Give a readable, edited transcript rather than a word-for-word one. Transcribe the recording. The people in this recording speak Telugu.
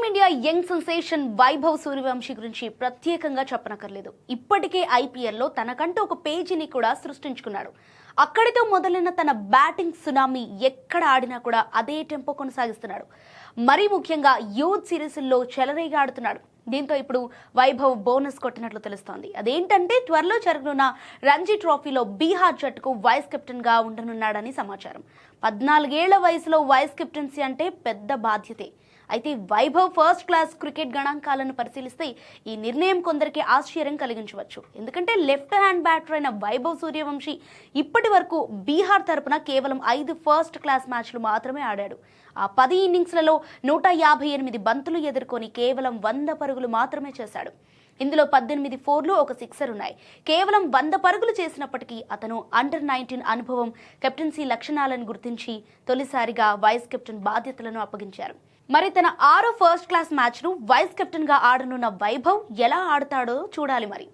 Team India young sensation Vaibhav Suryavanshi గురించి ప్రత్యేకంగా చెప్పనక్కర్లేదు. ఇప్పటికే ఐపీఎల్లో తనకంటూ ఒక పేజీని కూడా సృష్టించుకున్నాడు. అక్కడితో మొదలైన తన బ్యాటింగ్ సునామీ ఎక్కడ ఆడినా కూడా అదే టెంపో కొనసాగిస్తున్నాడు. మరీ ముఖ్యంగా యూత్ సిరీస్ల్లో చెలరేగా ఆడుతున్నాడు. దీంతో ఇప్పుడు వైభవ్ బోనస్ కొట్టినట్లు తెలుస్తోంది. అదేంటంటే త్వరలో జరగనున్న రంజీ ట్రోఫీలో బీహార్ జట్టుకు వైస్ కెప్టెన్ గా ఉండనున్నాడని సమాచారం. 14 ఏళ్ల వయసులో వైస్ కెప్టెన్సీ అంటే పెద్ద బాధ్యతే. అయితే వైభవ్ ఫస్ట్ క్లాస్ క్రికెట్ గణాంకాలను పరిశీలిస్తే ఈ నిర్ణయం కొందరికి ఆశ్చర్యం కలిగించవచ్చు. ఎందుకంటే లెఫ్ట్ హ్యాండ్ బ్యాటర్ అయిన వైభవ్ సూర్యవంశీ ఇప్పటి వరకు బీహార్ తరపున కేవలం 5 ఫస్ట్ క్లాస్ మ్యాచ్లు మాత్రమే ఆడాడు. ఆ 10 ఇన్నింగ్స్లలో 158 బంతులు ఎదుర్కొని కేవలం 100 పరుగులు మాత్రమే చేశాడు. ఇందులో 18 ఫోర్లు, ఒక సిక్సర్ ఉన్నాయి. కేవలం 100 పరుగులు చేసినప్పటికీ అతను అండర్-19 అనుభవం, కెప్టెన్సీ లక్షణాలను గుర్తించి తొలిసారిగా వైస్ కెప్టెన్ బాధ్యతలను అప్పగించారు. మరి తన 6వ ఫస్ట్ క్లాస్ మ్యాచ్ను వైస్ కెప్టెన్ గా ఆడనున్న వైభవ్ ఎలా ఆడతాడో చూడాలి మరి.